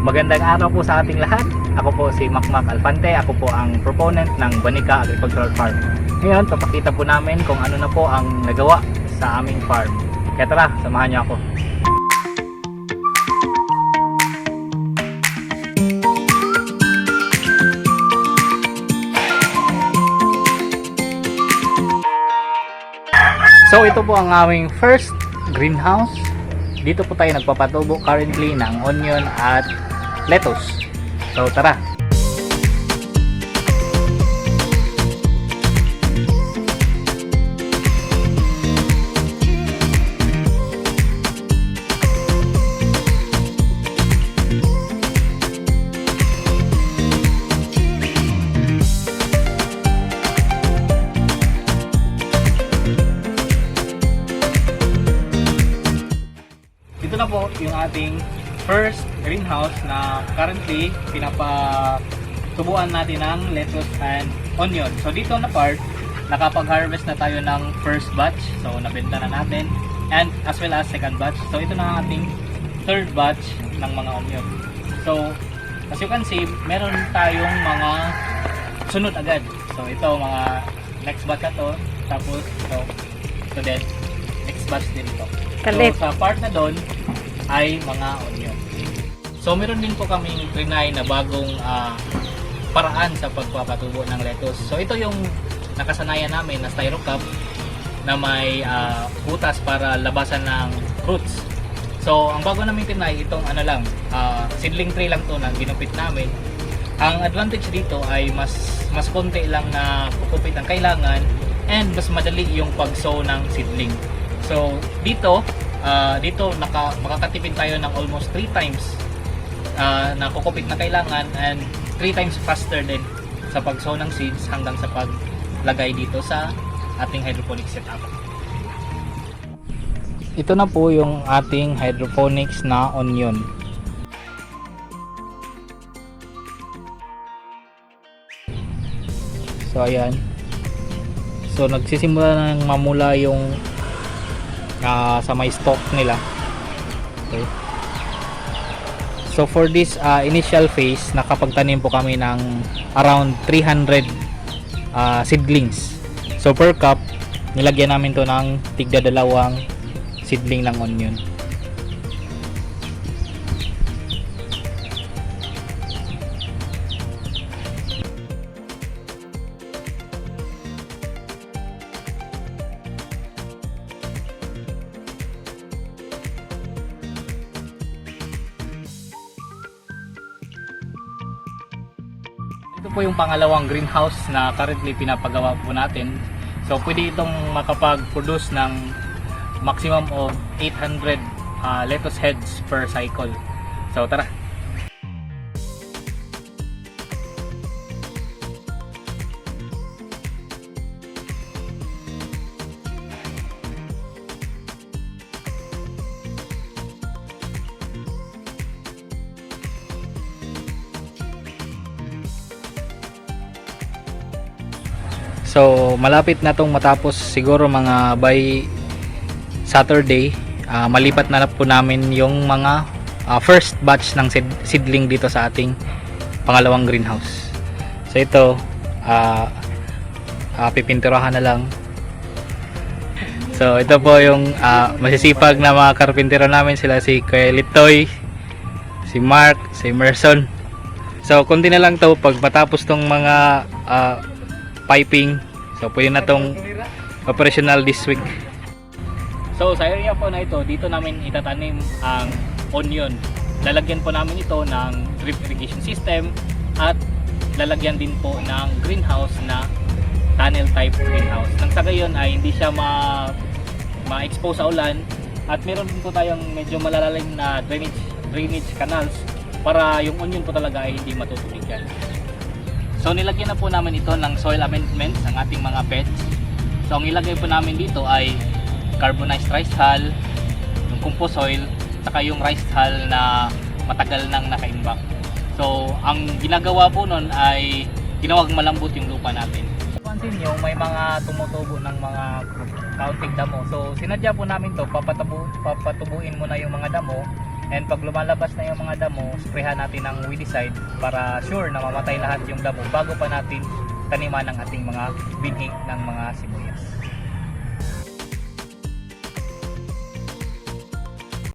Magandang araw po sa ating lahat. Ako po si Makmak Alfante. Ako po ang proponent ng Banica Agricultural Farm. Ngayon, papakita po namin kung ano na po ang nagawa sa aming farm. Kaya tara, samahan niyo ako. So ito po ang aming first greenhouse. Dito po tayo nagpapatubo currently ng onion at lettuce. So tara. Ito na po yung ating first greenhouse na currently pinapatubuan natin ng lettuce and onion. So dito na part, nakapag-harvest na tayo ng first batch. So nabenta na natin, and as well as second batch. So ito na ang ating third batch ng mga onion. So as you can see, meron tayong mga sunod agad. So ito mga next batch na to, tapos ito din next batch din ito. Kalit. So sa part na doon ay mga onion. So meron din po kaming trinay na bagong paraan sa pagpapatubo ng lettuce. So ito yung nakasanayan namin na styro cup na may butas para labasan ng fruits. So ang bago namin trinay, itong seedling tray lang to na ginupit namin. Ang advantage dito ay mas konti lang na kukupit ang kailangan, and mas madali yung pag-sow ng seedling. So dito makakatipid tayo ng almost 3 times na kukupit na kailangan, and 3 times faster din sa pag-sow ng seeds hanggang sa paglagay dito sa ating hydroponic setup. Ito na po yung ating hydroponics na onion. So ayan. So nagsisimula nang mamula yung sa may stalk nila. Okay. So for this initial phase, nakapagtanim po kami ng around 300 seedlings. So per cup, nilagyan namin to ng tigda 2 seedling ng onion. Ito po yung pangalawang greenhouse na currently pinapagawa po natin. So pwede itong makapag-produce ng maximum of 800 lettuce heads per cycle. So tara. So malapit na tong matapos, siguro mga by Saturday. Malipat na po namin yung mga first batch ng seedling dito sa ating pangalawang greenhouse. So ito pipinturahan na lang. So ito po yung masisipag na mga karpintero namin, sila si Kuya Litoy, si Mark, si Emerson. So konti na lang to pag matapos tong mga piping. So pwede na tong operational this week. So sa area po na ito, dito namin itatanim ang onion. Lalagyan po namin ito ng drip irrigation system, at lalagyan din po ng greenhouse na tunnel type greenhouse. Nang sa gayon ay hindi siya ma-expose sa ulan, at meron din po tayong medyo malalalim na drainage canals para yung onion po talaga ay hindi matutubigan. So nilagyan na po namin ito ng soil amendments, ang ating mga beds. So ang ilagay po namin dito ay carbonized rice hull, yung compost soil, saka yung rice hull na matagal nang nakaimbak. So ang ginagawa po nun ay ginawag malambot yung lupa natin. Pansin nyo, may mga tumutubo ng mga kaunting damo. So sinadya po namin to, papatubuin muna yung mga damo, And pag lumalabas na yung mga damo, sprayhan natin ng weedicide para sure na mamatay lahat yung damo bago pa natin taniman ng ating mga binhi ng mga sibuyas.